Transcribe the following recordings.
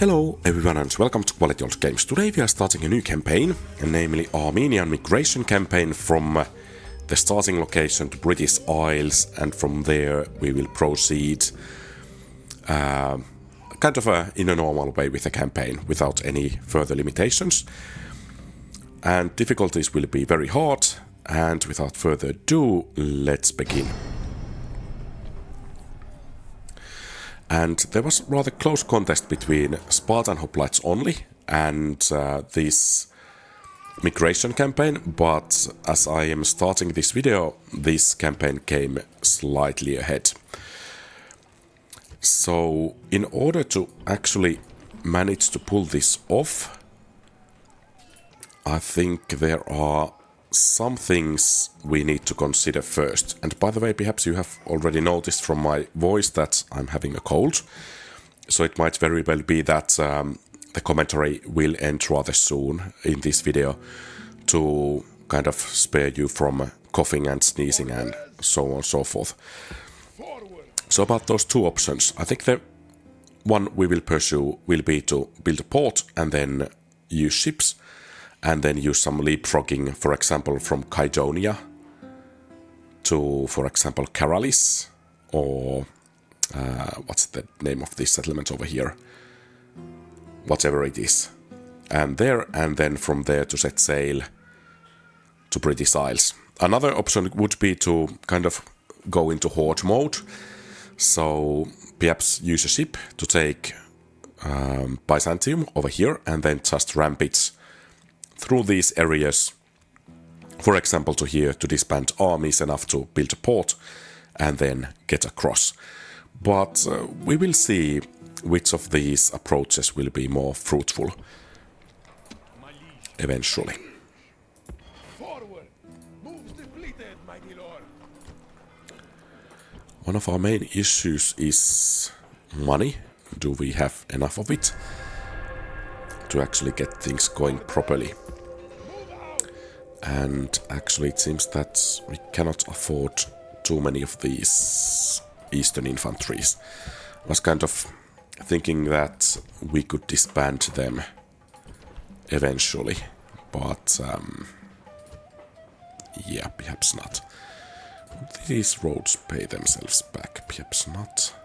Hello everyone and welcome to QualityOldGames. Today we are starting a new campaign, namely Armenian migration campaign from the starting location to British Isles, and from there we will proceed in a normal way with the campaign without any further limitations. And difficulties will be very hard, and without further ado, let's begin. And there was rather close contest between Spartan hoplites only and this migration campaign, but as I am starting this video, this campaign came slightly ahead. So in order to actually manage to pull this off, I think there are some things we need to consider first. And by the way, perhaps you have already noticed from my voice that I'm having a cold. So it might very well be that the commentary will end rather soon in this video to kind of spare you from coughing and sneezing and so on and so forth. So about those two options, I think the one we will pursue will be to build a port and then use ships, and then use some leapfrogging, for example, from Kydonia to, for example, Perilous, or what's the name of this settlement over here? Whatever it is. And then from there to set sail to British Isles. Another option would be to kind of go into horde mode, so perhaps use a ship to take Byzantium over here and then just rampage through these areas, for example to here, to disband armies enough to build a port and then get across. But we will see which of these approaches will be more fruitful eventually. Forward. Moves depleted, mighty lord. One of our main issues is money. Do we have enough of it to actually get things going properly? And actually it seems that we cannot afford too many of these Eastern infantries. I was kind of thinking that we could disband them eventually, but yeah, perhaps not. Would these roads pay themselves back? Perhaps not.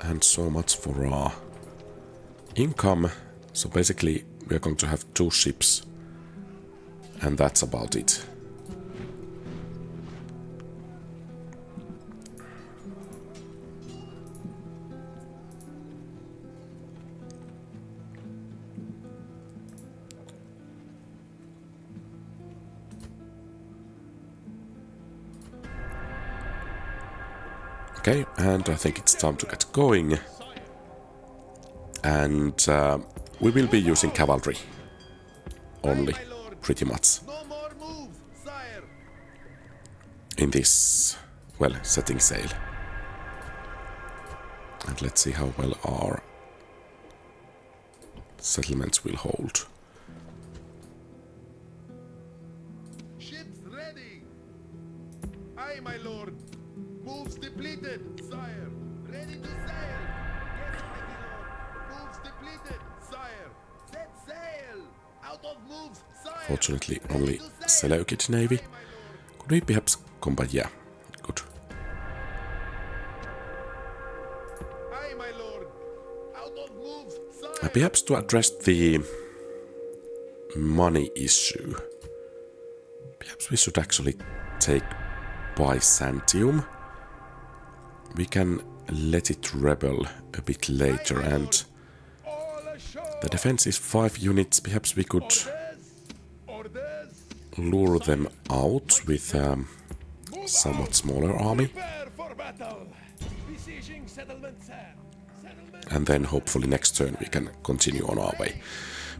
And so much for our income. So basically we are going to have 2 ships, and that's about it. Okay, and I think it's time to get going. And we will be using cavalry only, pretty much, in this, well, setting sail. And let's see how well our settlements will hold. Ships ready. Aye, my lord. Moves depleted, sire. Ready to sail. Yes, mighty lord. Moves depleted, sire. Set sail. Out of moves, sire. Fortunately, only Seleukid navy. Could we perhaps combat? Yeah, good. Aye, my lord. Out of moves, sire. Perhaps to address the money issue, perhaps we should actually take Byzantium. We can let it rebel a bit later, and the defense is 5 units. Perhaps we could lure them out with a somewhat smaller army. And then hopefully next turn we can continue on our way.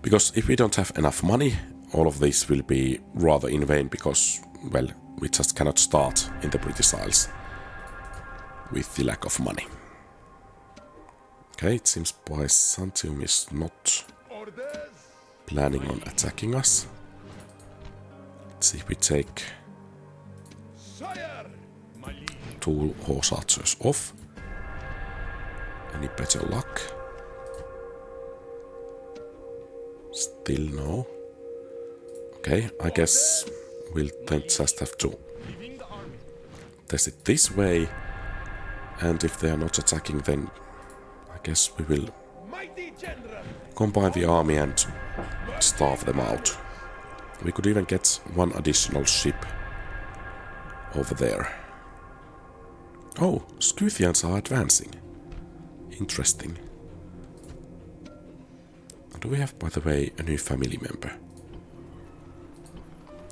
Because if we don't have enough money, all of this will be rather in vain, because, well, we just cannot start in the British Isles with the lack of money. Okay, it seems Byzantium is not planning on attacking us. Let's see if we take Sire! My liege. 2 horse archers off. Any better luck? Still no. Okay, I guess we'll then just have to test it this way. And if they are not attacking, then I guess we will Mighty general. combine the army and starve them out. We could even get 1 additional ship over there. Oh, Scythians are advancing. Interesting. Do we have, by the way, a new family member?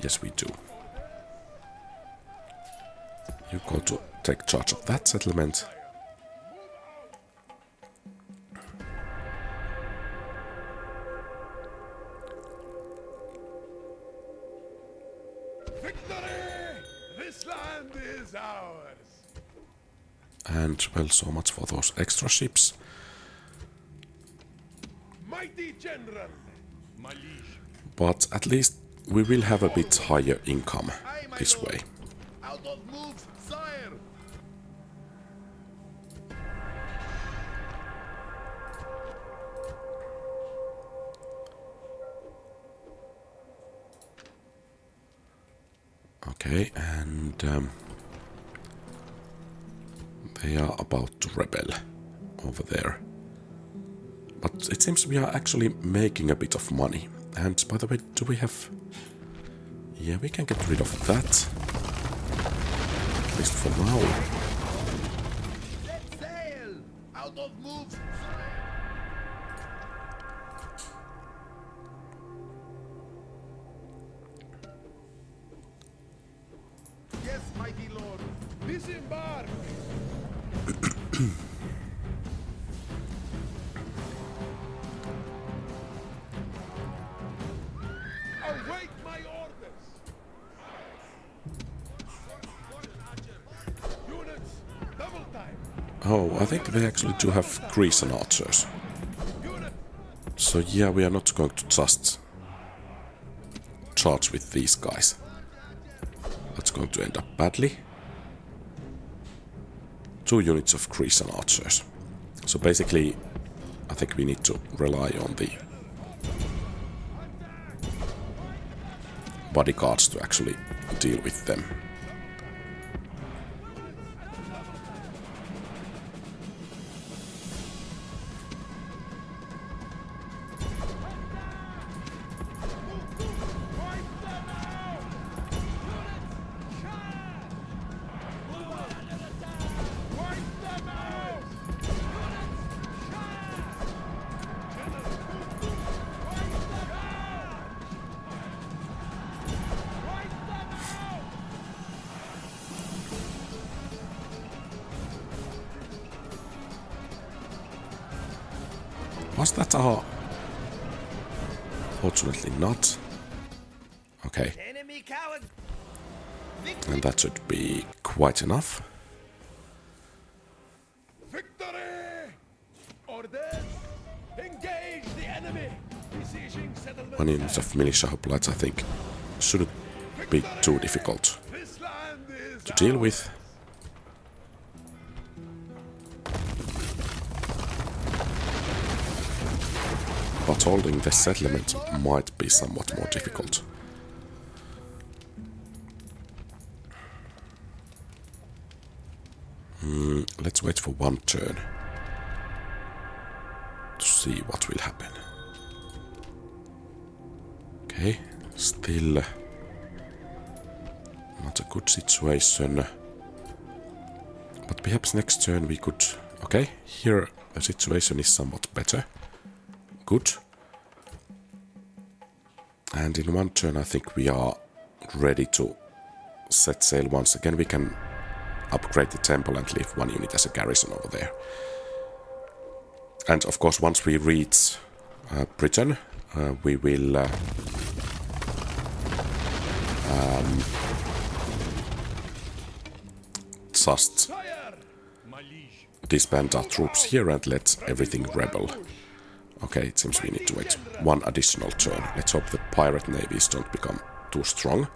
Yes, we do. You go to take charge of that settlement. Victory! This land is ours. And, well, so much for those extra ships. Mighty general. My liege. But at least we will have a bit higher income this way. Out of moves, sire. Okay, and they are about to rebel over there. But it seems we are actually making a bit of money. And by the way, do we have... Yeah, we can get rid of that. At least for now. Set sail. Out of moves, sire. Yes, mighty lord. Disembark. Await my orders. Units, double time. Oh, I think they actually do have Grecian archers. Unit, So yeah, we are not going to just charge with these guys. That's going to end up badly. 2 units of Grecian archers. So basically, I think we need to rely on the bodyguards to actually deal with them. Was that our... Fortunately not. Okay. enemy coward. And that should be quite enough. Victory! Orders! Engage the enemy! Besieging settlement. 1 unit of militia hoplites, I think, shouldn't be too difficult This land is to deal with. But holding the settlement might be somewhat more difficult. Let's wait for 1 turn to see what will happen. Okay, still not a good situation. But perhaps next turn we could... Okay, here the situation is somewhat better. Good. And in 1 turn I think we are ready to set sail once again. We can upgrade the temple and leave 1 unit as a garrison over there. And of course once we reach Britain, we will just disband our troops here and let everything rebel. Okay, it seems we need to wait 1 additional turn. Let's hope the pirate navies don't become too strong.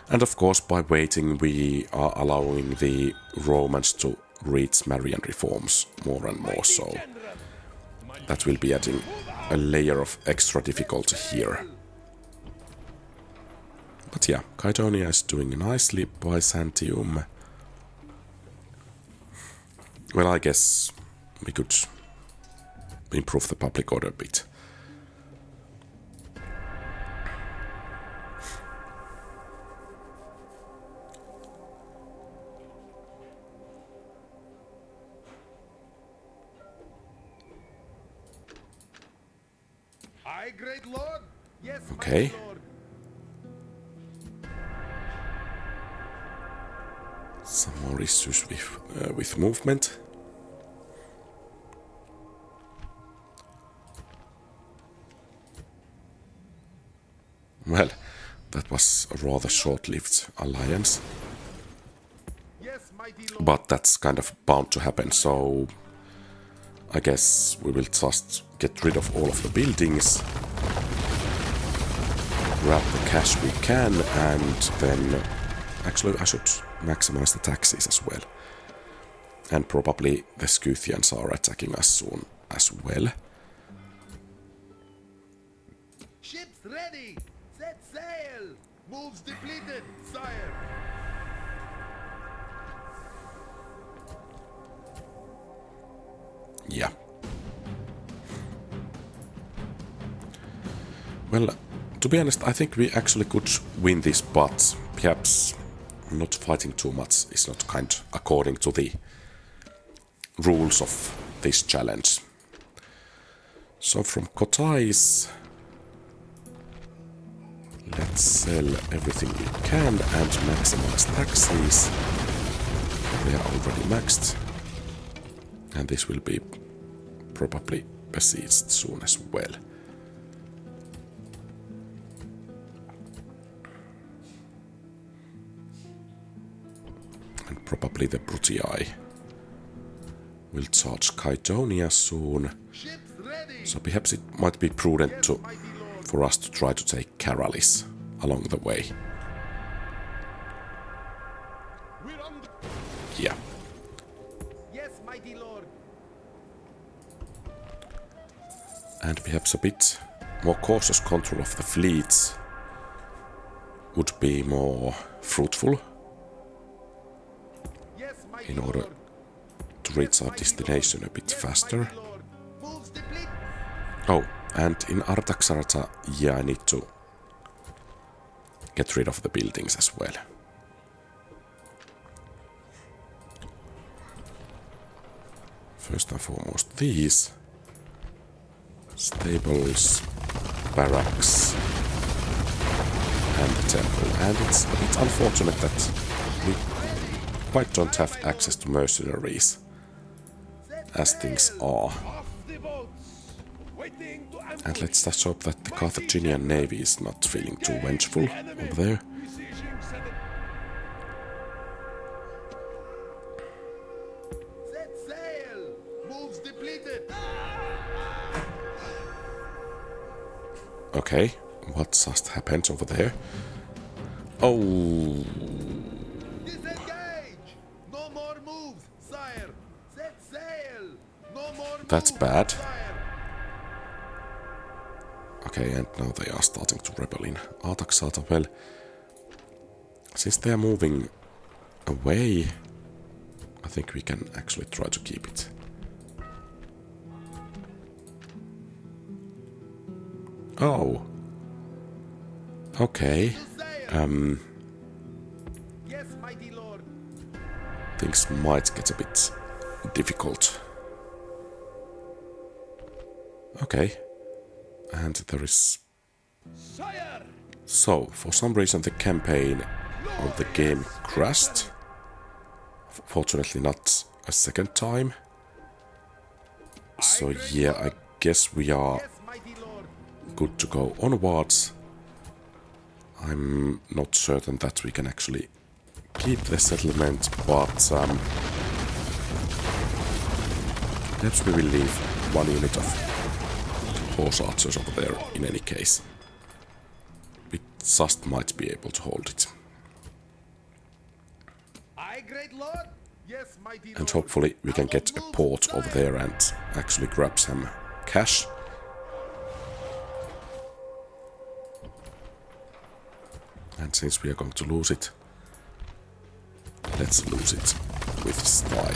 And of course, by waiting, we are allowing the Romans to reach Marian reforms more and more, so that will be adding a layer of extra difficulty here. But yeah, Kydonia is doing nicely. Byzantium. Well, I guess we could improve the public order a bit. Aye, great lord. Yes, Okay. my lord. Some more issues with movement. Well, that was a rather short-lived alliance. Yes, mighty lord. But that's kind of bound to happen, so I guess we will just get rid of all of the buildings, grab the cash we can, and then actually I should maximize the taxes as well. And probably the Scythians are attacking us soon as well. Ships ready. Set sail. Moves depleted, sire. Yeah. Well, to be honest, I think we actually could win this, but perhaps not fighting too much is not kind according to the rules of this challenge. So from Kotais, let's sell everything we can and maximize taxes. They are already maxed. And this will be probably besieged soon as well. And probably the Brutii will charge Kydonia soon. Ships ready. So perhaps it might be prudent Yes, to, mighty lord. for us to try to take Perilous along the way. We're on the... Yeah. Yes, mighty lord. And perhaps a bit more cautious control of the fleets would be more fruitful Yes, mighty in order lord. to reach our destination a bit faster. Mighty lord. Moves deplete. Oh, and in Artaxarata, yeah, I need to get rid of the buildings as well. First and foremost, these stables, barracks, and the temple. And it's a bit unfortunate that we quite don't have access to mercenaries as things are. Off the boats. Waiting to ambush. And let's just hope that the Carthaginian navy is not feeling too vengeful over there. Besieging seven. Set sail. Moves depleted. Okay, what just happened over there? Oh, Disengage. No more moves, sire. Set sail. No more moves. That's bad. Sire. okay, and now they are starting to rebel in Artaxata. Well, since they are moving away, I think we can actually try to keep it. Oh. Okay. To sail. Yes, mighty lord. Things might get a bit difficult. Okay. And there is... Sire. So, for some reason the campaign of the game crashed. Fortunately not a second time. So yeah, I guess we are Yes, mighty lord. good to go onwards. I'm not certain that we can actually keep the settlement, but perhaps we will leave one unit of horse archers over there in any case. We just might be able to hold it. Aye, great lord. Yes, mighty And lord. hopefully we can get a port over there and actually grab some cash. And since we are going to lose it, let's lose it with style.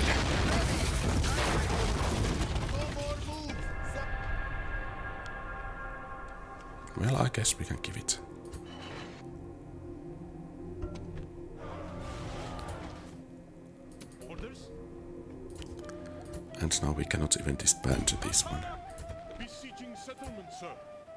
Well, I guess we can give it. Orders? And now we cannot even disband this one. Besieging settlement, sir.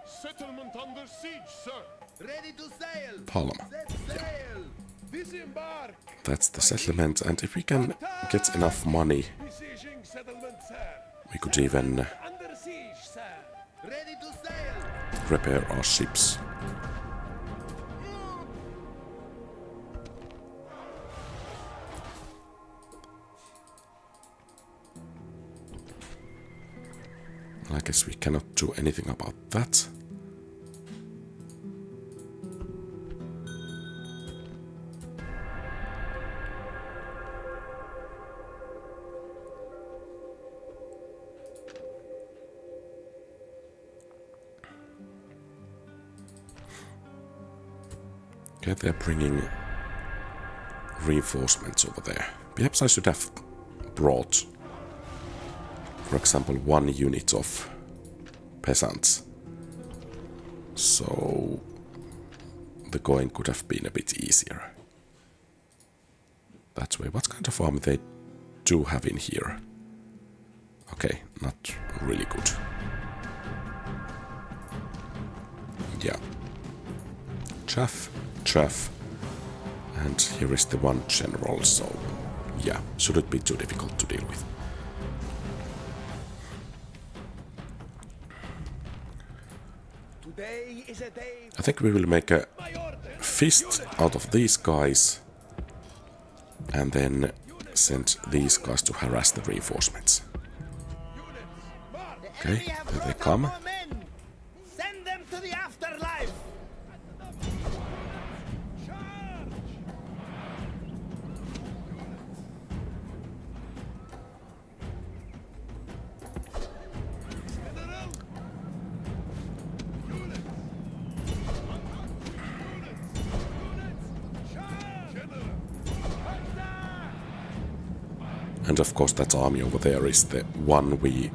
Settlement under siege, sir. Ready to sail. Palma. Set sail. Disembark. That's the settlement, and if we can get enough money, Besieging settlement, sir. we could even Under siege, sir. Ready to sail. repair our ships. I guess we cannot do anything about that. Okay, they're bringing reinforcements over there. Perhaps I should have brought, for example, 1 unit of peasants. So the going could have been a bit easier. That way. What kind of army they do have in here? Okay, not really good. Yeah. Chaff, chaff. And here is the one general, so yeah, shouldn't be too difficult to deal with. Today is a day. I think we will make a fist out of these guys and then send these guys to harass the reinforcements. Okay, there they come. Send them to the afterlife. And of course that army over there is the one we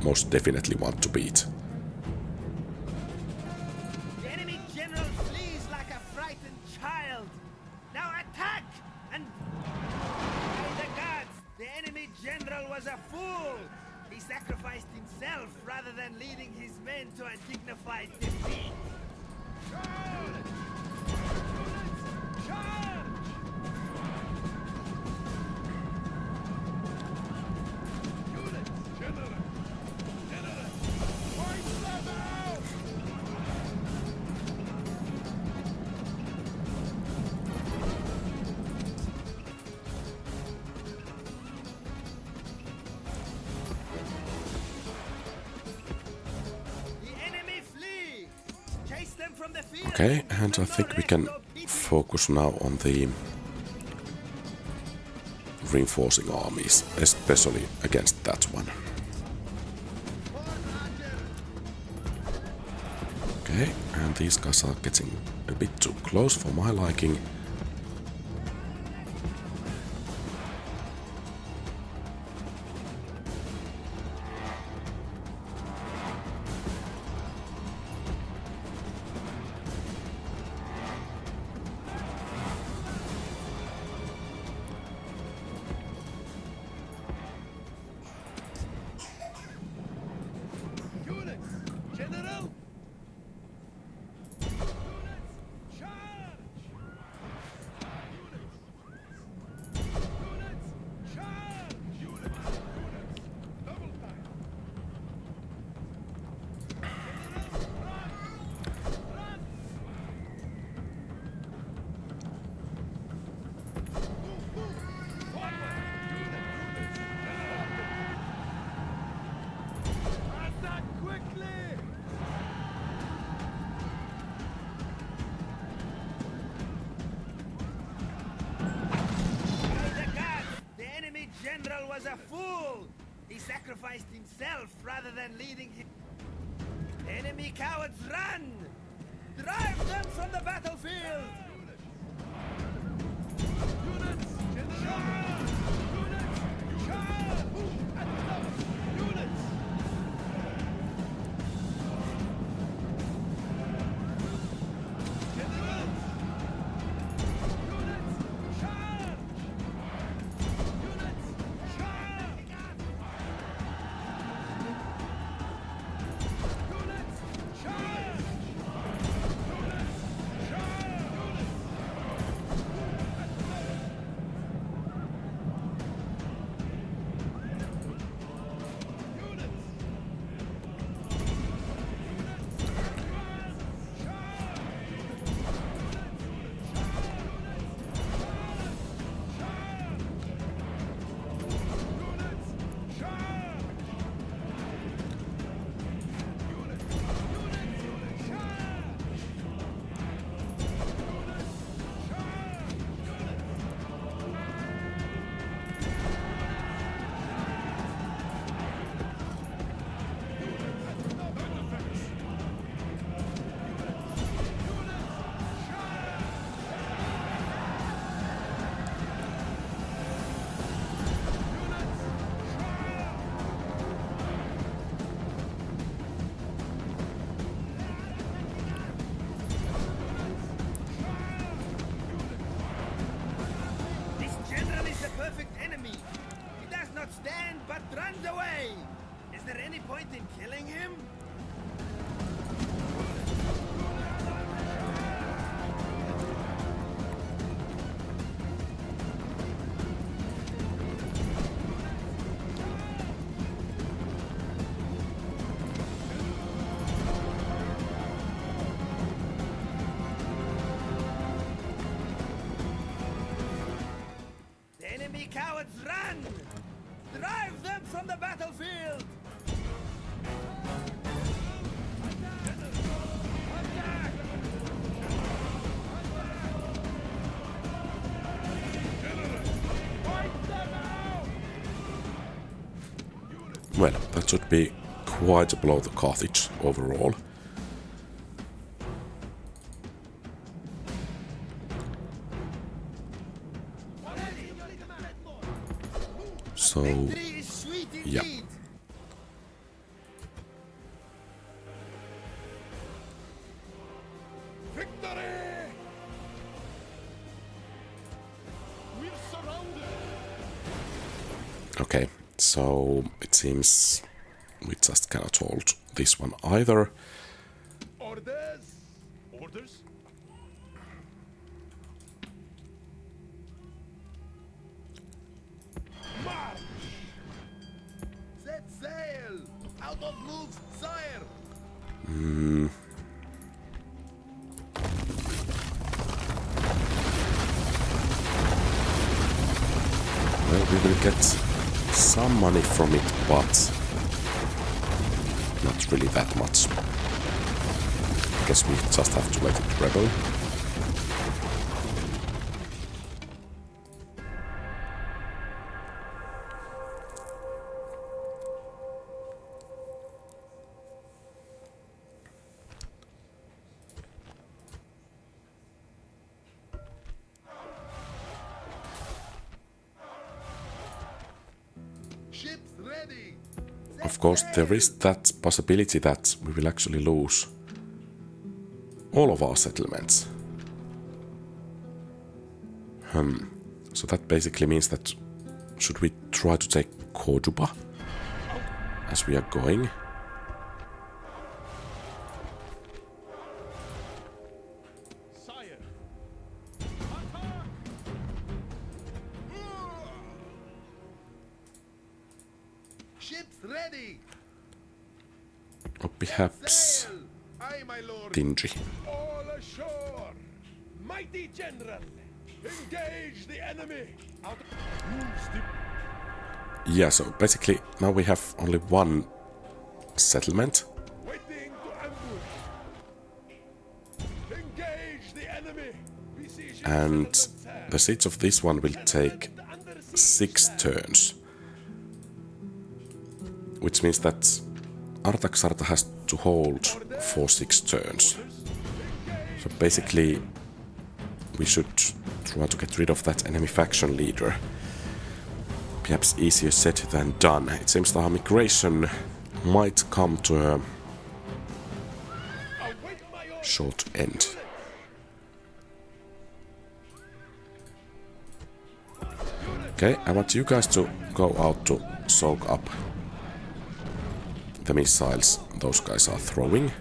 most definitely want to beat. The enemy general flees like a frightened child. Now attack! And by the gods, the enemy general was a fool. He sacrificed himself rather than leading his men to a dignified defeat. Okay, and I think we can focus now on the reinforcing armies, especially against that one. Okay, and these guys are getting a bit too close for my liking. was a fool! He sacrificed himself rather than leading him. Enemy cowards, run! Drive them from the battlefield! Units! Charge! Units! Charge! At the units! runs away! Is there any point in killing him? The enemy cowards run! Drive them from the battlefield! Well, that should be quite a blow to Carthage overall. So, Victory is sweet yeah. indeed. Victory! We're surrounded. Okay, so it seems we just cannot hold this one either. Orders! Orders? March! Set sail! Out of moves, sire! Well, we will get some money from it, but not really that much. I guess we just have to let it rebel. Ships ready! Of course, there is that possibility that we will actually lose all of our settlements. So that basically means that should we try to take Cordoba as we are going? Sire. Ships ready! Or perhaps Sail! Aye, my lord! Dingy. All ashore! Mighty general! Engage the enemy! Out Yeah, so basically now we have only one settlement. waiting to ambush! Engage the enemy! Besieging And settlements have. the siege of this one will take Under siege 6 land. turns. which means that Artaxarta has to hold for 6 turns. So basically, we should try to get rid of that enemy faction leader. Perhaps easier said than done. It seems that our migration might come to a short end. Okay, I want you guys to go out to soak up the missiles those guys are throwing.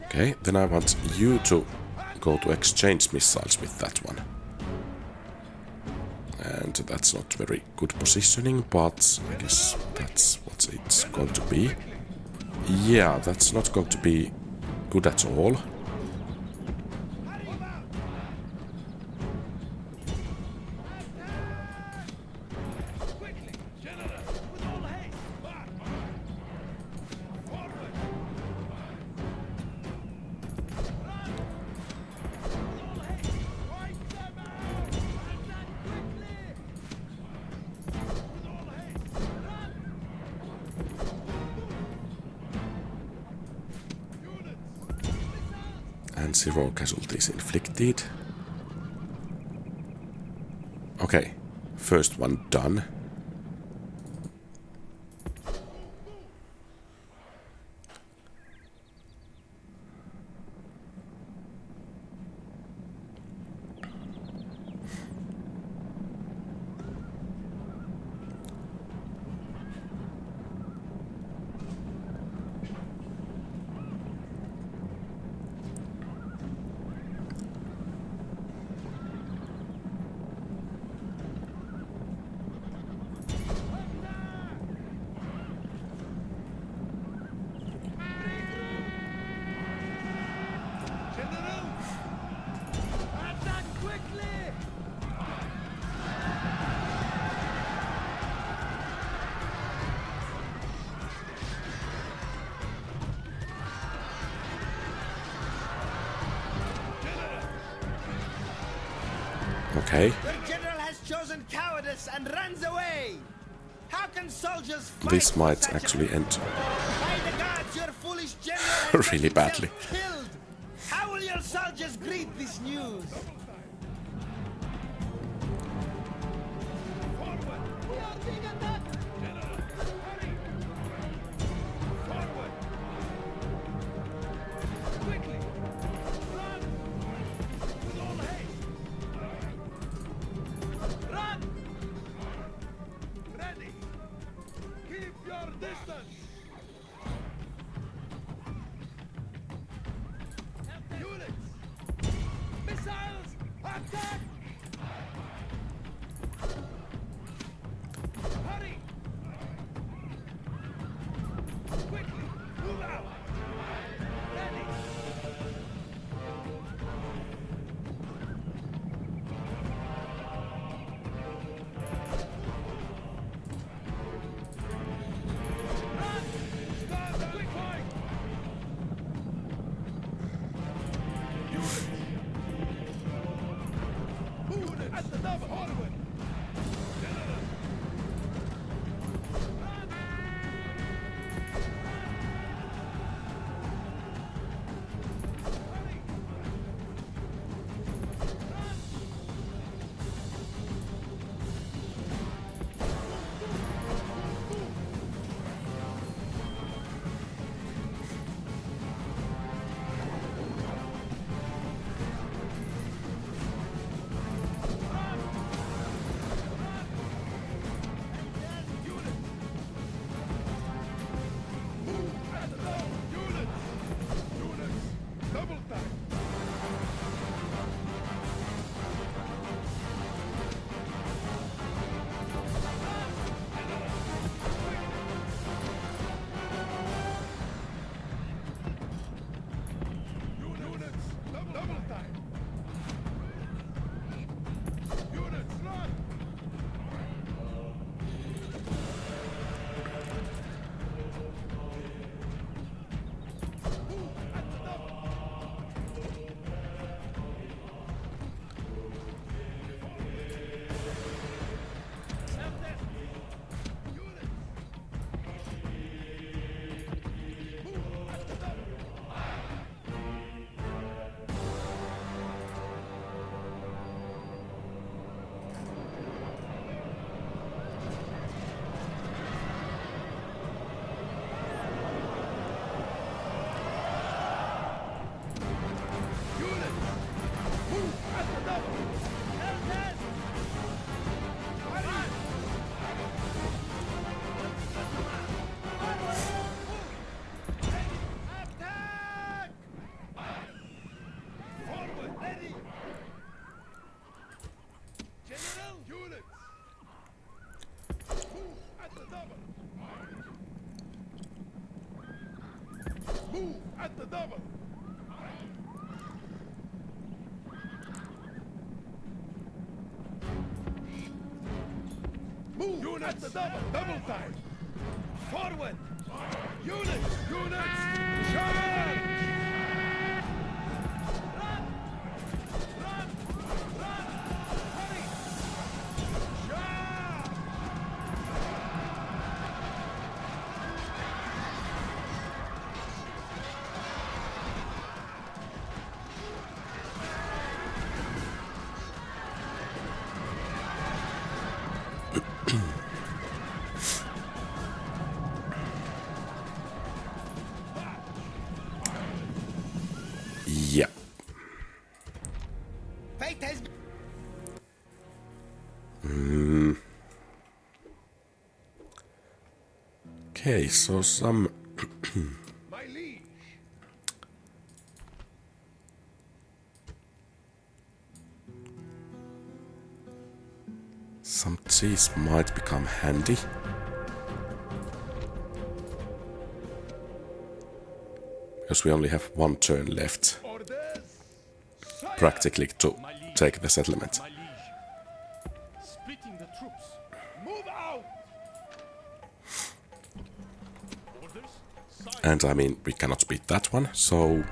Okay, then I want you to go to exchange missiles with that one. And that's not very good positioning, but I guess that's what it's going to be. Yeah, that's not going to be good at all. And 0 casualties inflicted. Okay, first one done. Okay. Your general has chosen cowardice and runs away. How can soldiers fight This for might such actually end By the gods, your foolish general has really got badly. himself killed. How will your soldiers greet this news? We are being attacked. Hurry. Forward. Quickly. Run. With all haste. Run. Ready. Keep your distance. Units. Missiles. Attack. Hurry. Quickly. Move out. Ready. Run. at the double. Move units at the double. Double time. Forward. Units. Units. Charge. Run. Run. Run. Hurry. Charge. Yeah. Fate has Okay, so some My liege. cheese might become handy. Because we only have one turn left, Orders. Sire. practically, to take the settlement. My liege. Splitting the troops. Move out. Orders? Sire. And I mean, we cannot beat that one, so...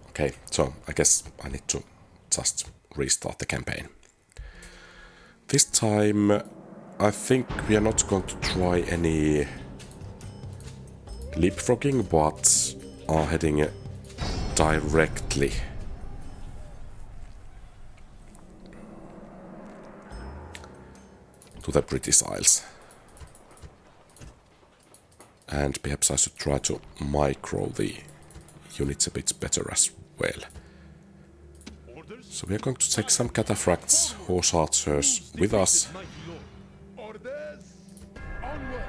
Okay, so I guess I need to just restart the campaign. This time, I think we are not going to try any leapfrogging, but are heading directly to the British Isles. And perhaps I should try to micro the units a bit better as well. Orders? So we are going to take some cataphracts, horse archers with us. Mighty Lord. Orders. Onward.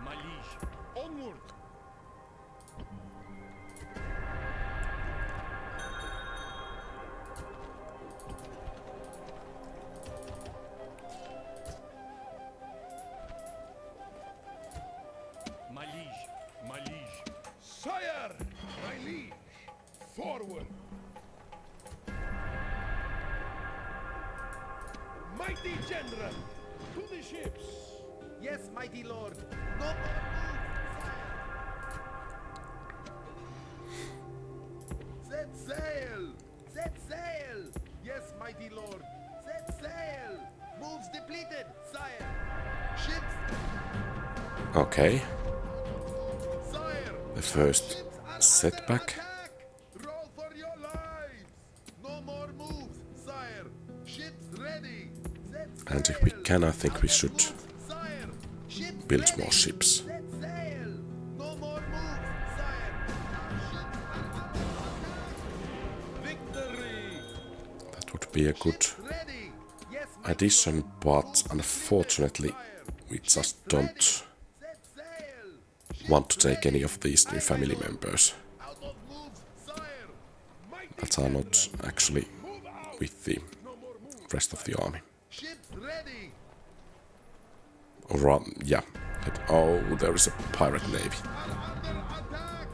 My liege. Onward. My liege. My liege. Sire. My liege. Forward. Mighty general. To the ships. Yes, mighty lord. No more move, sire. Set sail. Set sail. Yes, mighty lord. Set sail. Moves depleted, sire. Ships. Okay, Sire. the first Ships are under setback. attack. Roll for your lives. No more moves, sire. Ships ready. Set And if we sail. can, I think we should Sire. Ships build ready. more ships. Set sail. No more moves, sire. Our ships are under attack. Victory. That would be a good Ready. Yes, my addition, but unfortunately we just don't set sail. want to take any of these new family members Out of moves, sire. Mighty that are not actually move out. with the No more moves. rest of the army. Ships ready. Or, yeah. Oh, there is a pirate navy. Are under attack.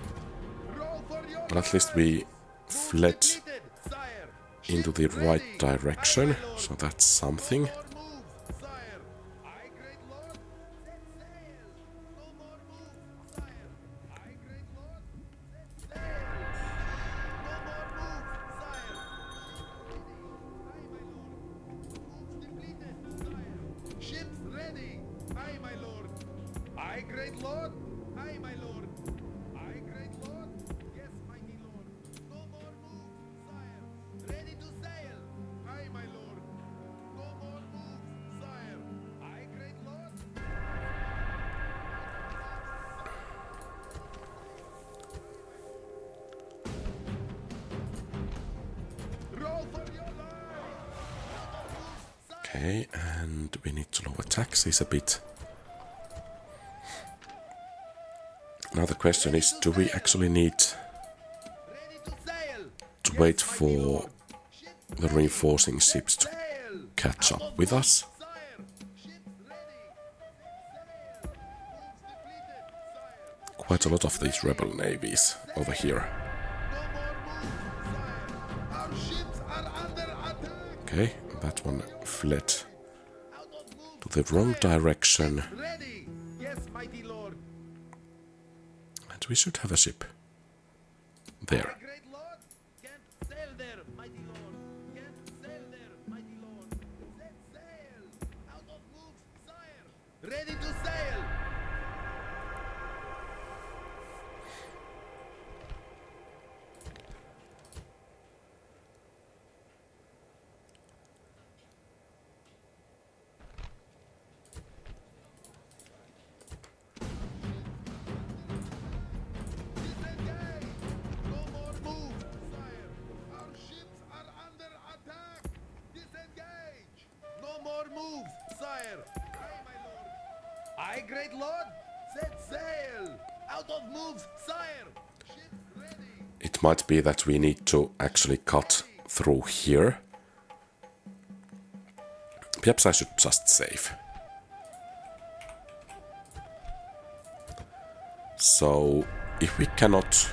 Roll for your But at least we fled depleted, sire. into the Ships right ready. direction, Aye, my lord. so that's something. No more moves, sire. Aye, great lord. Set sail. No more moves, sire. Aye, great lord. Set sail. No more moves, sire. Aye, my lord. Moves depleted, sire. Ships ready. Aye, my lord. Aye, great lord. Aye, my lord. Aye, great lord. Yes, mighty lord. No more moves, sire. Ready to sail. Aye, my lord. No more moves, sire. Aye, great lord. for your life! Okay, and we need to lower taxes a bit. Now the question is, do we actually need Ready to sail! to wait for the reinforcing ships to Sail! catch up with us? Sire! Ships ready! Sail! Moves depleted, sire! Quite a lot of these rebel navies over here. No more moves, sire! Our ships are under attack! Okay, that one fled Out of moves, to the wrong direction. ready! Yes, mighty lord! And we should have a ship there. My great lord! Can't sail there, mighty lord! Can't sail there, mighty lord! Set sail! Out of moves, sire! Ready to sail! Disengage! No more moves, sire! Our ships are under attack! Disengage! No more moves, sire! Aye, my lord! Aye, great lord! Set sail! Out of moves, sire! Ships ready! It might be that we need to actually cut through here. Perhaps I should just save. So, if we cannot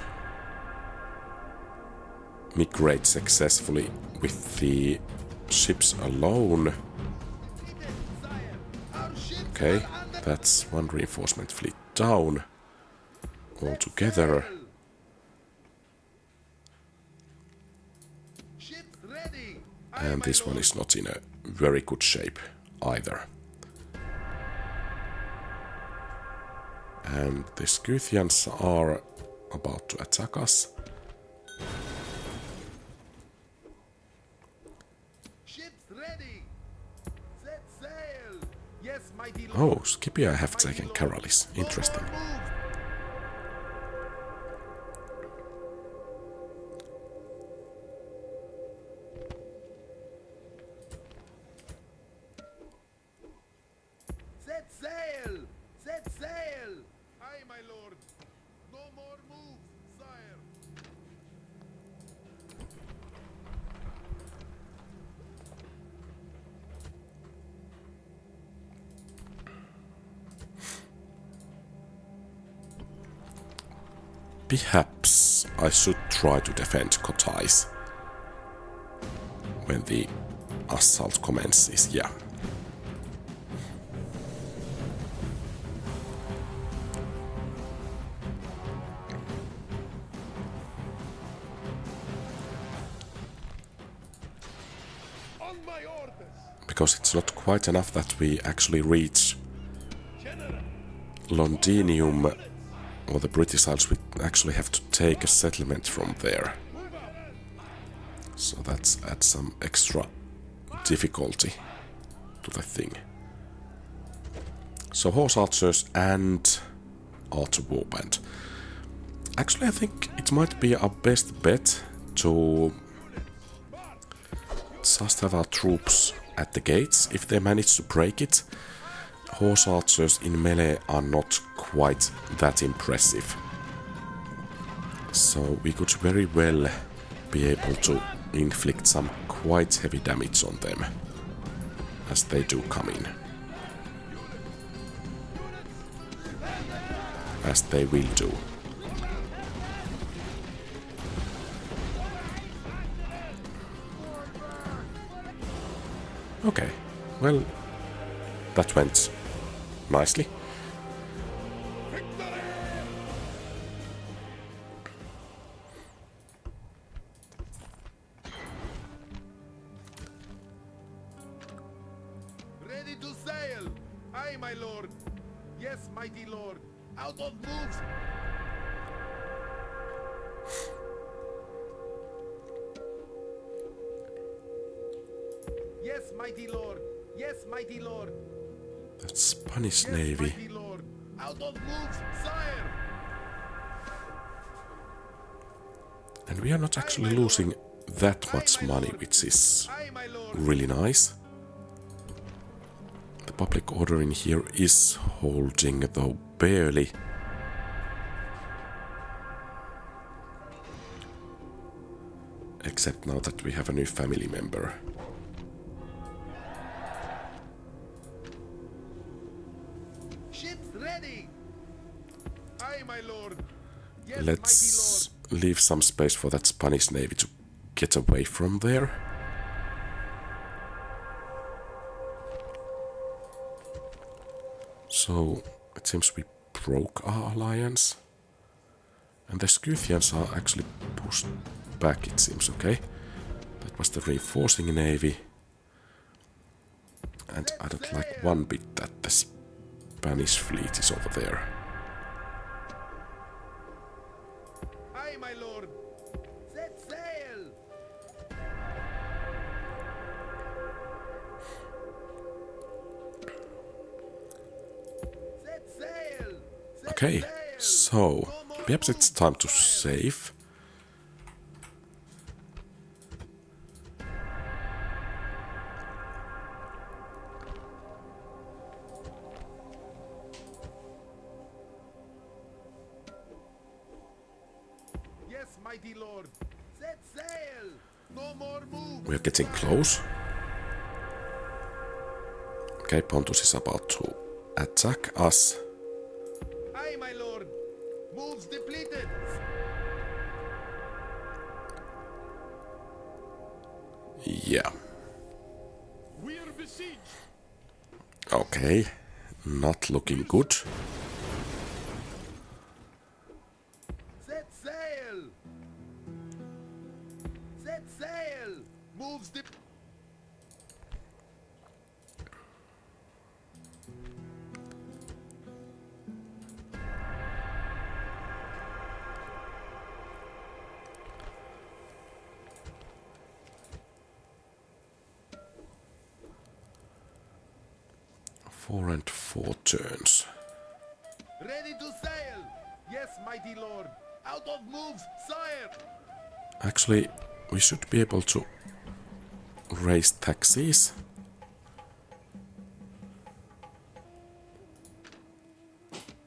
migrate successfully with the ships alone, Defeated, sire! Our ships okay, are under that's one reinforcement fleet down altogether. sail! Ships ready! Aye, And my this one lord. is not in a very good shape either. And the Scythians are about to attack us. Ships ready! Set sail! Yes, mighty lord! Oh, Scipio have taken Perilous. Interesting. No more moves. Set sail! Set sail! Aye, my lord! No more moves, sire! Perhaps I should try to defend Kotais when the assault commences, yeah. On my orders! Because it's not quite enough that we actually reach General! Londinium or the British Isles, we actually have to take a settlement from there. So that's adds some extra difficulty to the thing. So horse archers and archer warband. Actually, I think it might be our best bet to just have our troops at the gates. If they manage to break it, horse archers in melee are not quite that impressive. So we could very well be able to inflict some quite heavy damage on them as they do come in. As they will do. Okay, well, that went nicely. Ready to sail! Aye, my lord! Yes, mighty lord! Out of moves! Yes, mighty lord! Yes, mighty lord! That Spanish Yes, navy. mighty lord! Out of moves, sire! And we are not actually losing that much money, which is Aye, my lord. really nice. The public order in here is holding, though barely. Except now that we have a new family member. Ships ready. Aye, my lord. Yes, Let's leave some space for that Spanish navy to get away from there. So, it seems we broke our alliance. And the Scythians are actually pushed back, it seems, okay. That was the reinforcing navy. And I don't like one bit that the Spanish fleet is over there. Aye, my lord. Set sail. Set sail. Set Okay, sail. so perhaps it's time to save. Yes, mighty lord. Set sail. No more move. We're getting close. Okay, Pontus is about to attack us. Aye, my lord. Moves depleted. Yeah. We are besieged. Okay, not looking good. Set sail. Set sail. Moves dip. Four and 4 turns. Ready to sail. Yes, mighty lord. Out of moves, sire. Actually, we should be able to raise taxes.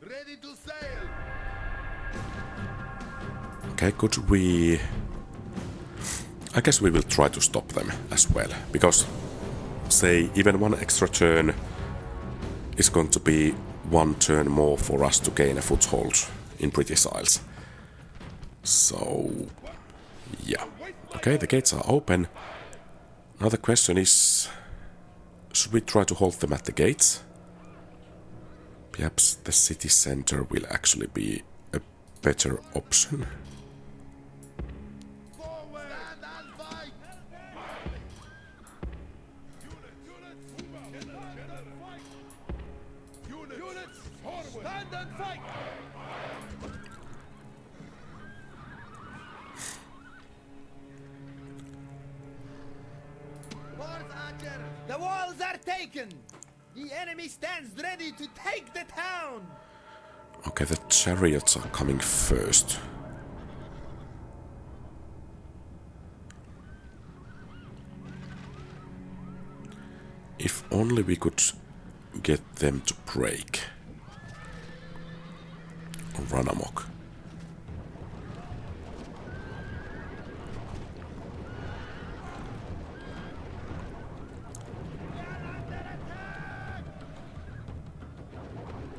Ready to sail. Okay, could we... I guess we will try to stop them as well, because, say, even one extra turn is going to be one turn more for us to gain a foothold in British Isles. So, yeah. Okay, the gates are open. Now the question is, should we try to hold them at the gates? Perhaps the city center will actually be a better option. Forward. Stand and fight. Units forward. Stand and fight. North Archer. The walls are taken! The enemy stands ready to take the town! Okay, the chariots are coming first. If only we could get them to break. Or run amok.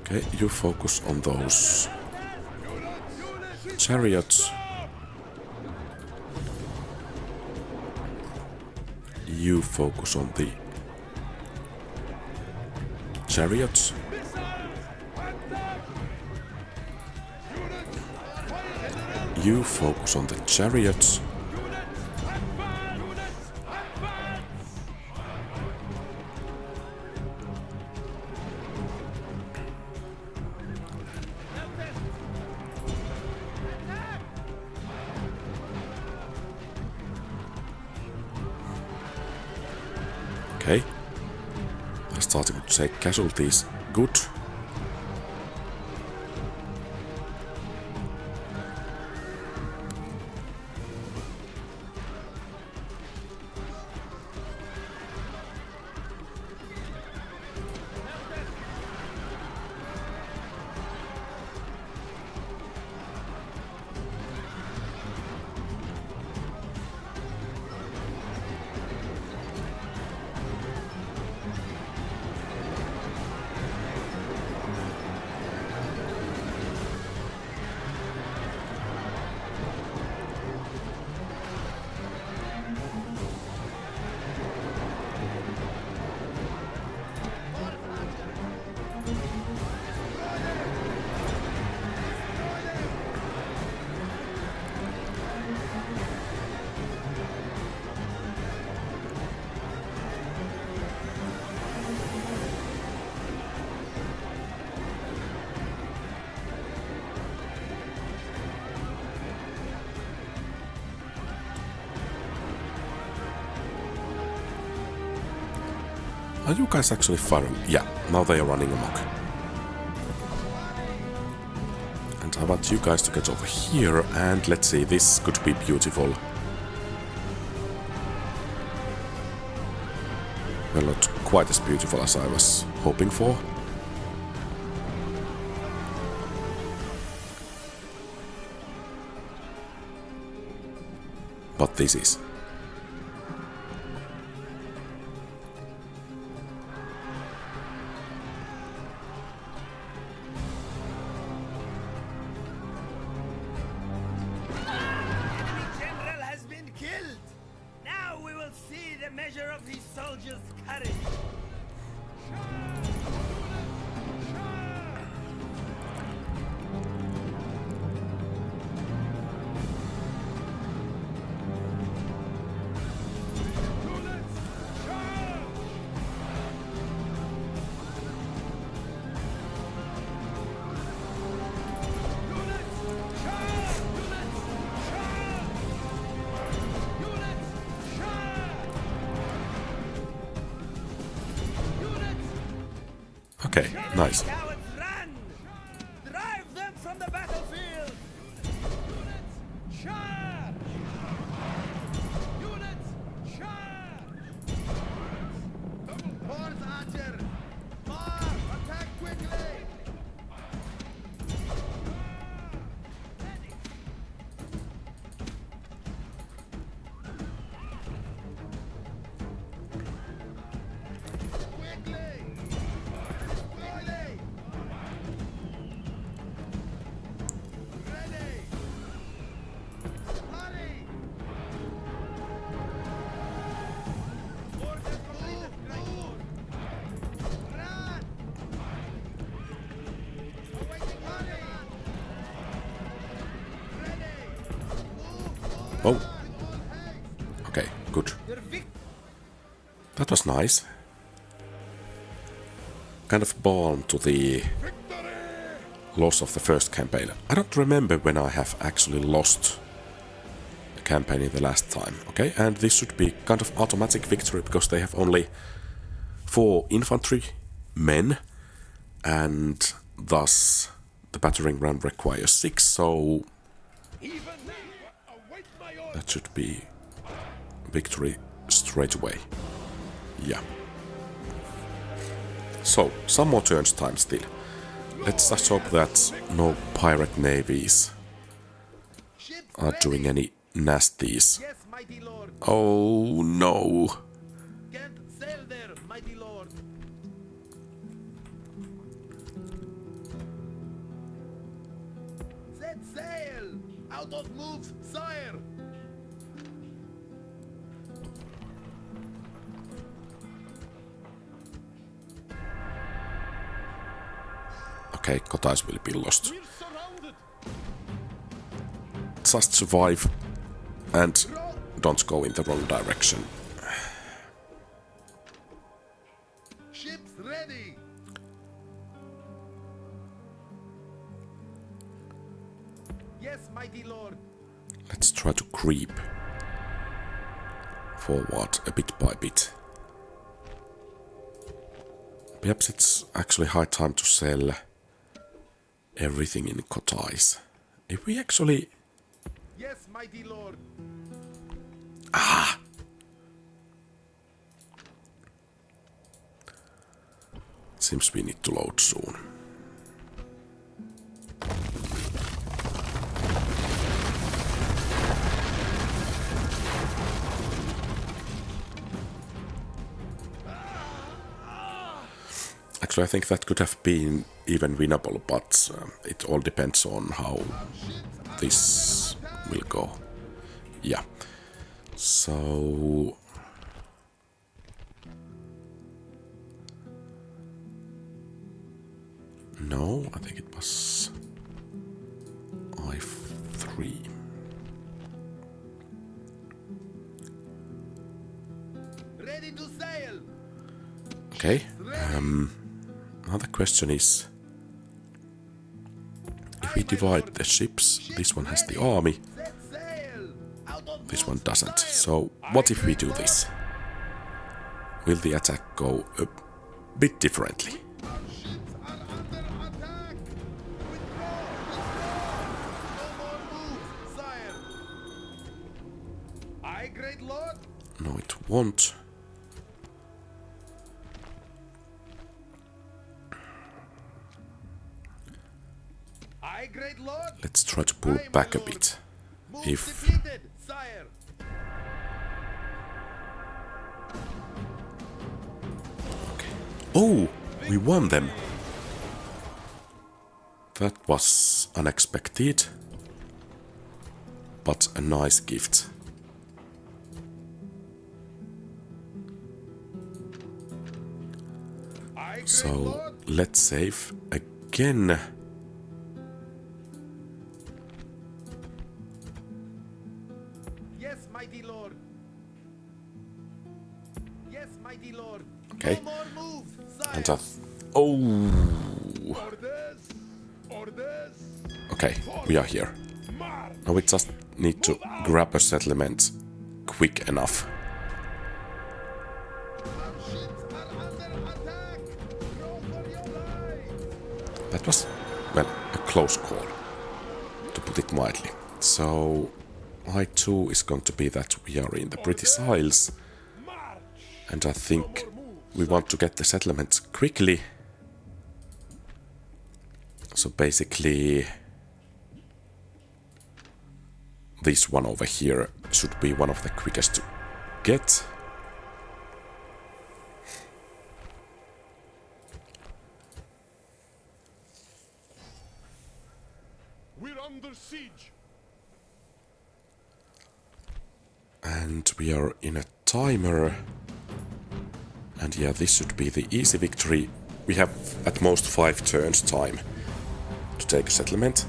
Okay, you focus on those chariots. You focus on the chariots. You focus on the chariots. Okay. They're starting to take casualties. Good. Are you guys actually firing? Yeah, now they are running amok. And I want you guys to get over here, and let's see, this could be beautiful. Well, not quite as beautiful as I was hoping for. But this is. Enemy general has been killed. Now we will see the measure of these soldiers' courage. Okay, nice. Cowards, run! Drive them from the battlefield! Units, charge! Units, charge! Horse archer! Fire! Attack quickly! Quickly! Quickly! Ready! Hurry! Orders completed, Gregor! Run! Awaiting hurry! Ready! Move! Oh, With all haste! okay, good. Your victory! That was nice. Kind of balm to the loss of the first campaign. I don't remember when I have actually lost a campaign in the last time. Okay, and this should be kind of automatic victory because they have only 4 infantry men, and thus the battering ram requires 6, so that should be victory straight away. Yeah. So, some more turns time still. Let's just hope that no pirate navies Ships are doing any nasties. Yes, mighty lord. Oh no. Can't sail there, mighty lord. Set sail! Out of moves, sire! Okay, Kotais will be lost. We're surrounded. Just survive and don't go in the wrong direction. Ships ready! Yes, mighty lord. Let's try to creep forward a bit by bit. Perhaps it's actually high time to sell everything in Kotais. If we actually... Yes, mighty lord. Seems we need to load soon. Actually, I think that could have been even winnable, but it all depends on how this will go. Yeah. So... No, I think it was I3. Ready to sail! Okay. Another question is, if we divide the ships, this one has the army, Set sail! Out of this moves, one doesn't. sire. So what if we do this? will the attack go a bit differently? Our ships are under attack! Withdraw! Withdraw! No more moves, sire! Aye, great lord! No, it won't. Aye, great lord! Let's try to pull Aye, back my a lord. bit. Moves If depleted, sire! oh, we won them. That was unexpected, but a nice gift. Aye, great So lord! let's save again. Yes, mighty lord! Yes, mighty lord! Okay. No more moves, sire! And oh, Orders! Orders! okay, we are here. March! Now we just need to grab a settlement quick enough. Our ships are under attack! Row for your lives! That was, well, a close call, to put it mildly. So, I2 is going to be that we are in the British Isles, March! and I think we want to get the settlement quickly. So basically, this one over here should be one of the quickest to get. We're under siege. And we are in a timer. And yeah, this should be the easy victory. We have at most 5 turns time to take a settlement.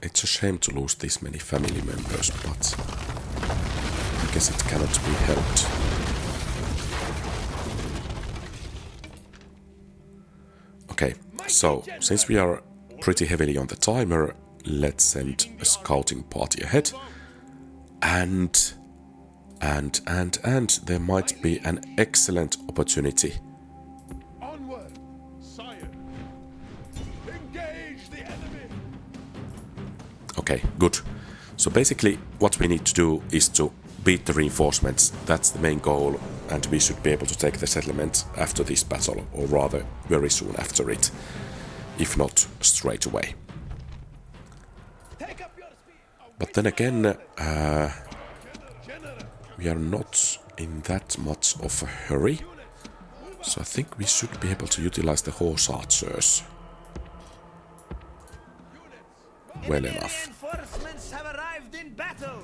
It's a shame to lose this many family members, but I guess it cannot be helped. Okay, so since we are pretty heavily on the timer, let's send a scouting party ahead. And there might be an excellent opportunity. Onward! Sire, Engage the enemy! Okay, good. So basically what we need to do is to beat the reinforcements. That's the main goal, and we should be able to take the settlement after this battle, or rather very soon after it, if not straight away. Take up your speed! But then again, General! we are not in that much of a hurry, so I think we should be able to utilize the horse archers well Enemy enough. reinforcements have arrived in battle.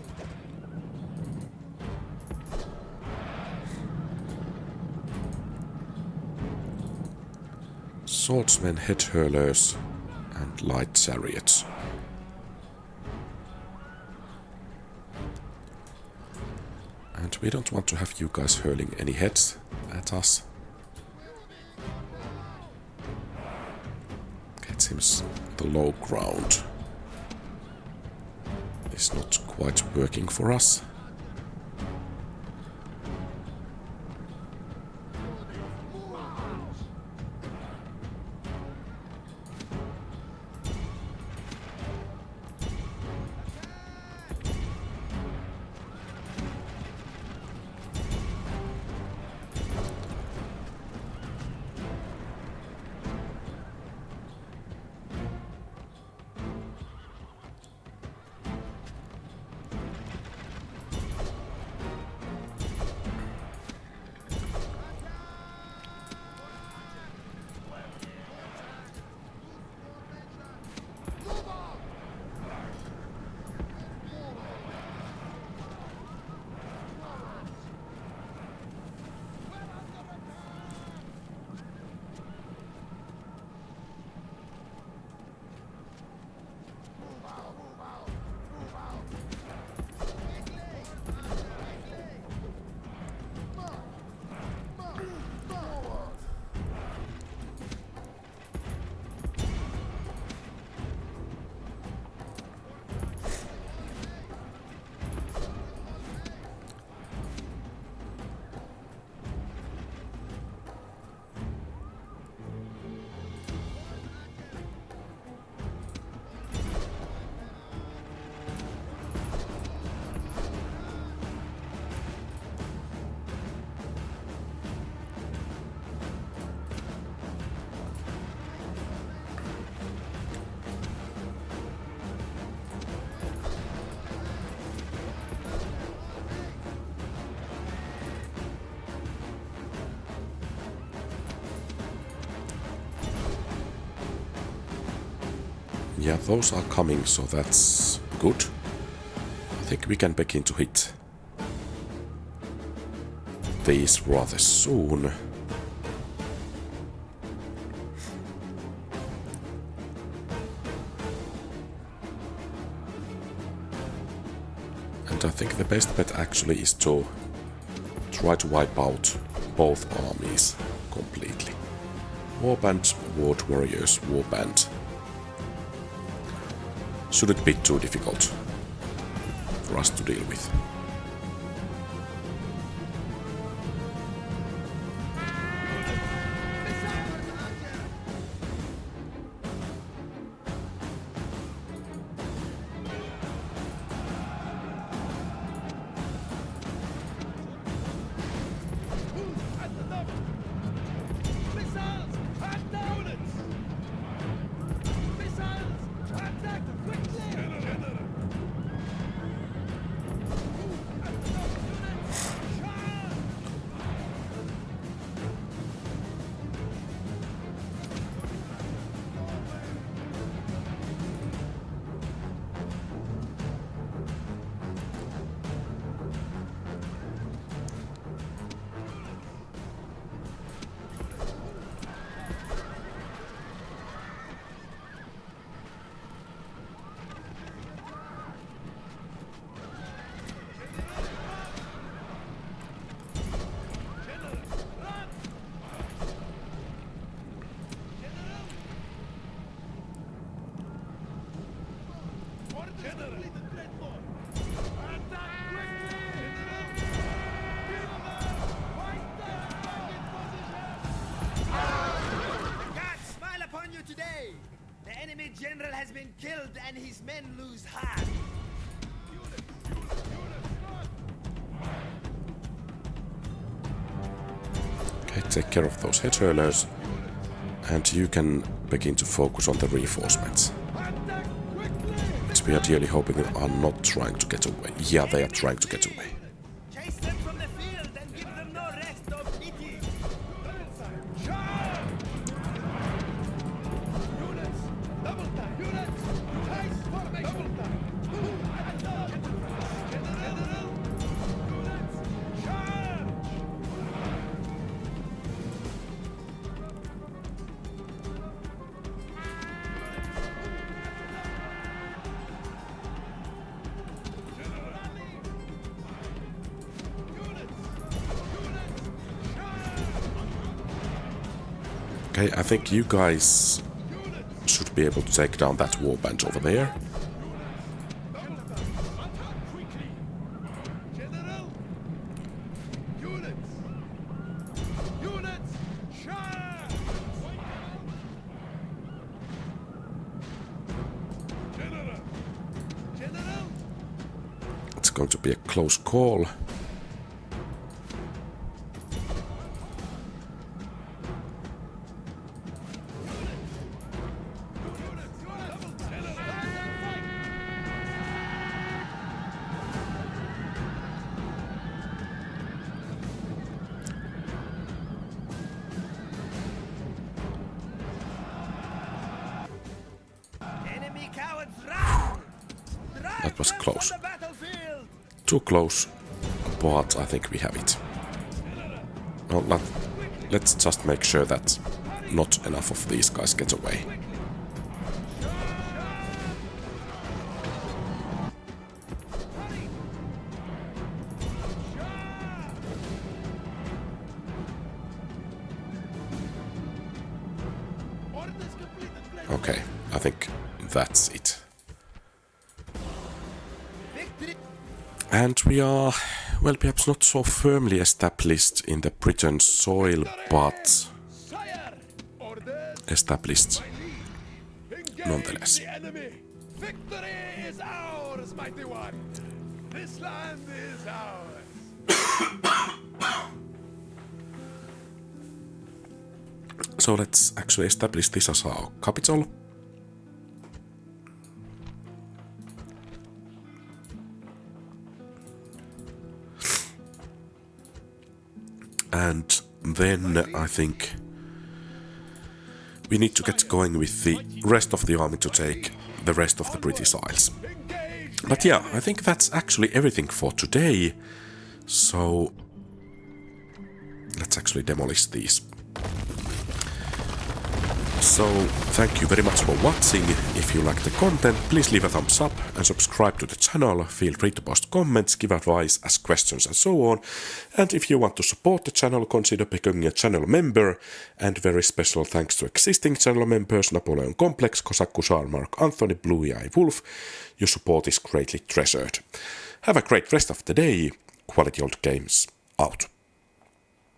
Swordsmen, head hurlers, and light chariots. And we don't want to have you guys hurling any heads at us. Okay, it seems the low ground is not quite working for us. Yeah, those are coming, so that's good. I think we can begin to hit these rather soon. And I think the best bet actually is to try to wipe out both armies completely. Warband, Ward Warriors, Warband. Shouldn't be too difficult for us to deal with. General has been killed and his men lose heart. Okay, take care of those head hurlers, and you can begin to focus on the reinforcements. Which we are dearly hoping are not trying to get away. Yeah, they are trying to get away. Chase them from the field and give them no rest or pity. Okay, I think you guys should be able to take down that warband over there. It's going to be a close call. That was close. Too close, but I think we have it. Well, let's just make sure that not enough of these guys get away. Okay, I think that's it. And we are, well, perhaps not so firmly established in the Britain soil, but established nonetheless. Victory is ours, mighty one. This land is ours. So let's actually establish this as our capital. And then I think we need to get going with the rest of the army to take the rest of the British Isles. But yeah, I think that's actually everything for today. So let's actually demolish these. So, thank you very much for watching. If you like the content, please leave a thumbs up and subscribe to the channel. Feel free to post comments, give advice, ask questions and so on. And if you want to support the channel, consider becoming a channel member. And very special thanks to existing channel members, Napoleon Complex, Kosaku Sar, Mark Anthony, Blue Eye Wolf. Your support is greatly treasured. Have a great rest of the day. Quality Old Games out.